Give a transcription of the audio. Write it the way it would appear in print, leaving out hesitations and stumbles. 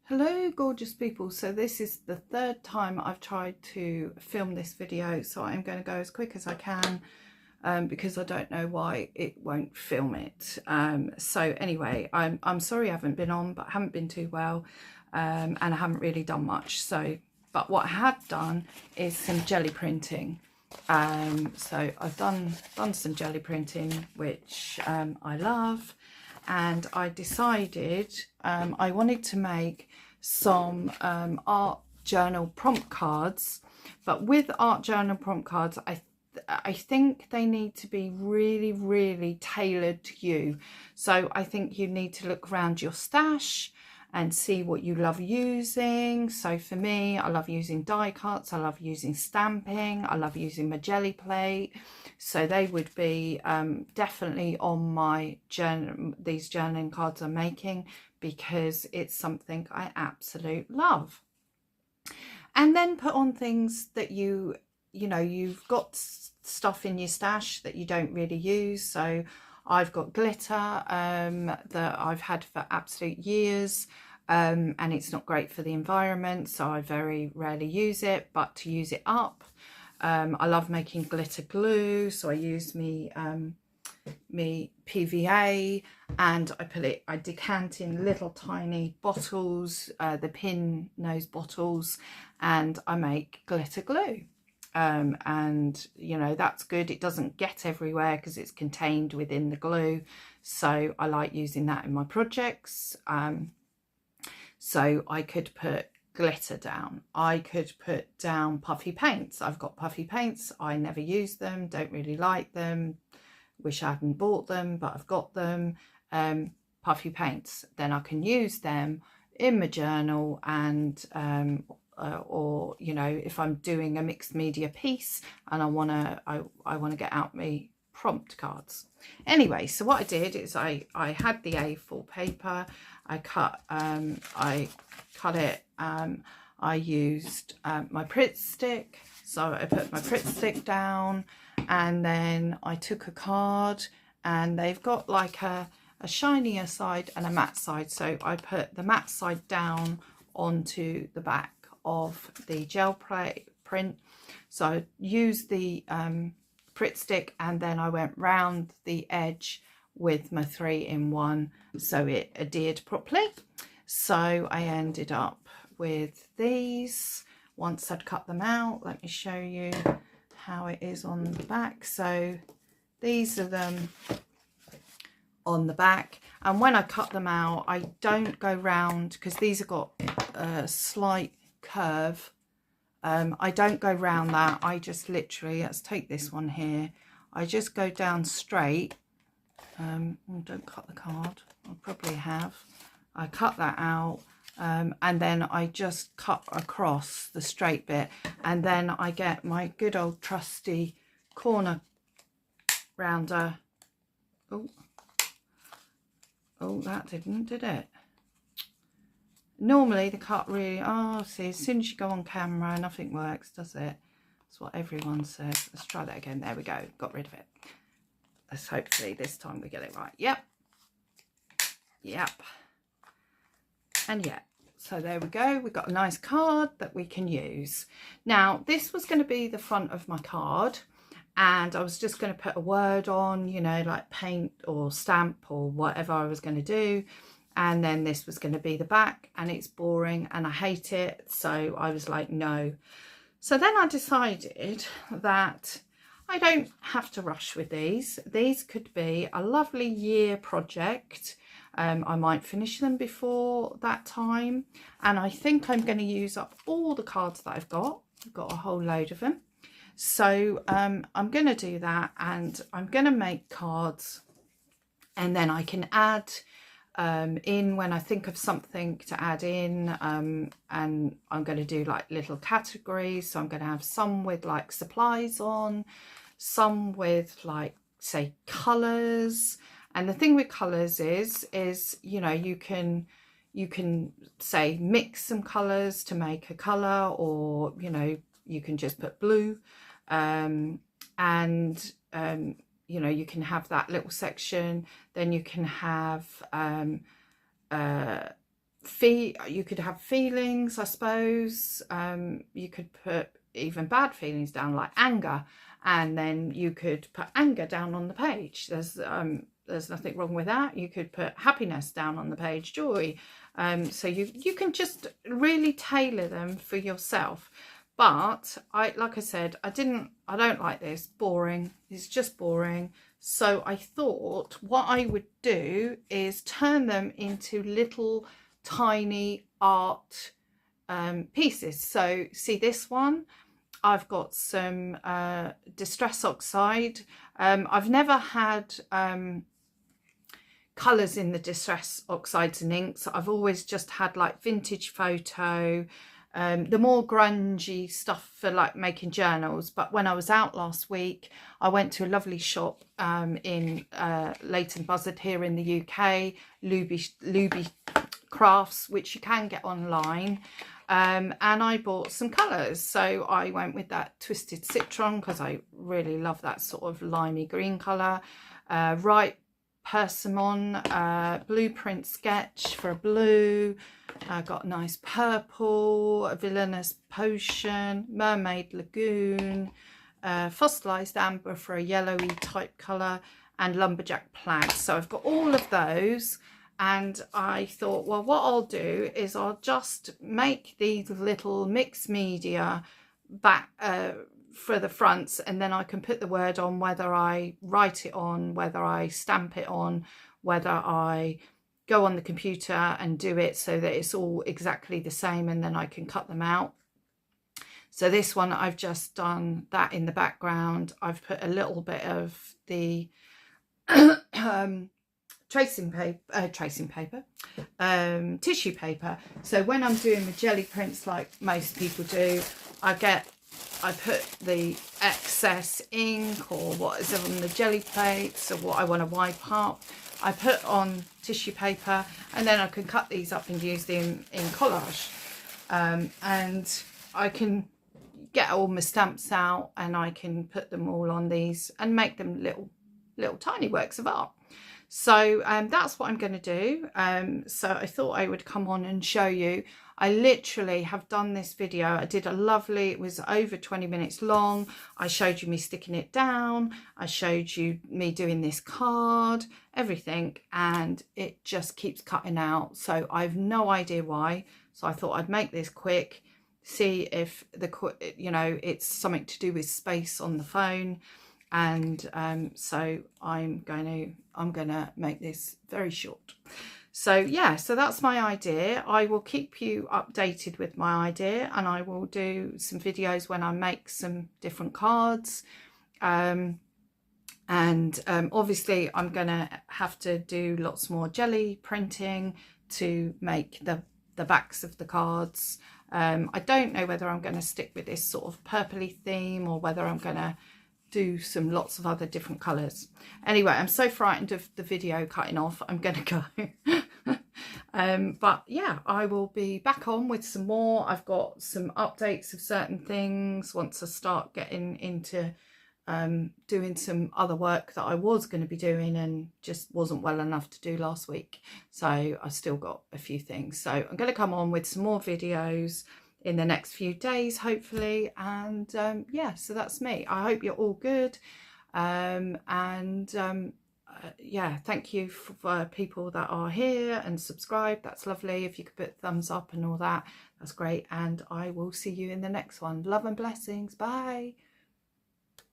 Hello gorgeous people, so this is the third time I've tried to film this video, so I'm going to go as quick as I can because I don't know why it won't film it. So anyway, I'm sorry I haven't been on, but I haven't been too well and I haven't really done much. But what I have done is some jelly printing. So I've done some jelly printing, which I love. And I decided I wanted to make some art journal prompt cards, but with art journal prompt cards, I think they need to be really tailored to you. So I think you need to look around your stash and see what you love using. So for me, I love using die cuts, I love using stamping, I love using my jelly plate. So they would be definitely on my these journaling cards I'm making, because it's something I absolutely love. And then put on things that you know, you've got stuff in your stash that you don't really use. So I've got glitter that I've had for absolute years, and it's not great for the environment, so I very rarely use it, but to use it up. I love making glitter glue, so I use me PVA, and I decant in little tiny bottles, the pin nose bottles, and I make glitter glue. And you know, that's good. It doesn't get everywhere because it's contained within the glue, so I like using that in my projects. So I could put glitter down, I could put down puffy paints. I've got puffy paints, I never use them, don't really like them, wish I hadn't bought them, but I've got them. Puffy paints, then I can use them in my journal, and or you know, if I'm doing a mixed media piece and I want to get out my prompt cards. Anyway, so what I did is I had the A4 paper, I cut it, I used my Pritt stick, so I put my Pritt stick down, and then I took a card, and they've got like a shinier side and a matte side, so I put the matte side down onto the back of the gel print. So I used the Pritt stick, and then I went round the edge with my 3-in-1 so it adhered properly. So I ended up with these. Once I'd cut them out, let me show you how it is on the back. So these are them on the back, and when I cut them out, I don't go round because these have got a slight curve. I don't go round that, I just literally, let's take this one here, I just go down straight. Oh, don't cut the card, I probably have. I cut that out, and then I just cut across the straight bit, and then I get my good old trusty corner rounder. Oh, that didn't, did it? Normally the cut really, see, as soon as you go on camera, nothing works, does it? That's what everyone says. Let's try that again. There we go, got rid of it. Let's hopefully this time we get it right. Yep. And yeah, so there we go, we've got a nice card that we can use. Now this was going to be the front of my card, and I was just going to put a word on, you know, like paint or stamp or whatever I was going to do, and then this was going to be the back, and it's boring and I hate it, so I was like, no. So then I decided that I don't have to rush with these. These could be a lovely year project. I might finish them before that time, and I think I'm going to use up all the cards that I've got. I've got a whole load of them. So I'm going to do that, and I'm going to make cards, and then I can add in when I think of something to add in, and I'm going to do like little categories. So I'm going to have some with like supplies on, some with like, say, colours. And the thing with colours is you know, you can say mix some colours to make a colour, or you know, you can just put blue, and you know, you can have that little section. Then you can have you could have feelings, I suppose. You could put even bad feelings down, like anger, and then you could put anger down on the page. There's nothing wrong with that. You could put happiness down on the page, joy. So you can just really tailor them for yourself. But like I said, I don't like this. Boring. It's just boring. So I thought what I would do is turn them into little tiny art pieces. So see this one, I've got some Distress Oxide. I've never had colours in the Distress Oxides and inks. I've always just had like vintage photo, the more grungy stuff for like making journals. But when I was out last week, I went to a lovely shop in Leighton Buzzard here in the UK, Luby Crafts, which you can get online. And I bought some colours. So I went with that Twisted Citron because I really love that sort of limey green colour. Ripe Persimmon, Blueprint Sketch for a blue. I got a nice purple, a Villainous Potion, Mermaid Lagoon, Fossilised Amber for a yellowy type colour, and Lumberjack Plaid. So I've got all of those. And I thought, well, what I'll do is I'll just make these little mixed media back for the fronts, and then I can put the word on, whether I write it on, whether I stamp it on, whether I go on the computer and do it so that it's all exactly the same, and then I can cut them out. So this one, I've just done that in the background. I've put a little bit of the tissue paper. So when I'm doing the jelly prints like most people do, I put the excess ink or what is on the jelly plates or what I want to wipe up, I put on tissue paper, and then I can cut these up and use them in collage. And I can get all my stamps out and I can put them all on these and make them little tiny works of art. So that's what I'm going to do. So I thought I would come on and show you. I literally have done this video. I did a lovely, it was over 20 minutes long. I showed you me sticking it down. I showed you me doing this card, everything, and it just keeps cutting out. So I have no idea why. So I thought I'd make this quick, see if it's something to do with space on the phone. And so I'm gonna make this very short. So yeah, so that's my idea. I will keep you updated with my idea, and I will do some videos when I make some different cards. Obviously I'm gonna have to do lots more jelly printing to make the backs of the cards. I don't know whether I'm going to stick with this sort of purpley theme or whether I'm going to do lots of other different colours. Anyway, I'm so frightened of the video cutting off, I'm going to go. But yeah, I will be back on with some more. I've got some updates of certain things once I start getting into doing some other work that I was going to be doing and just wasn't well enough to do last week. So I've still got a few things. So I'm going to come on with some more videos in the next few days, hopefully. And yeah, so that's me. I hope you're all good. Yeah, thank you for people that are here and subscribe. That's lovely. If you could put thumbs up and all that, that's great. And I will see you in the next one. Love and blessings. Bye.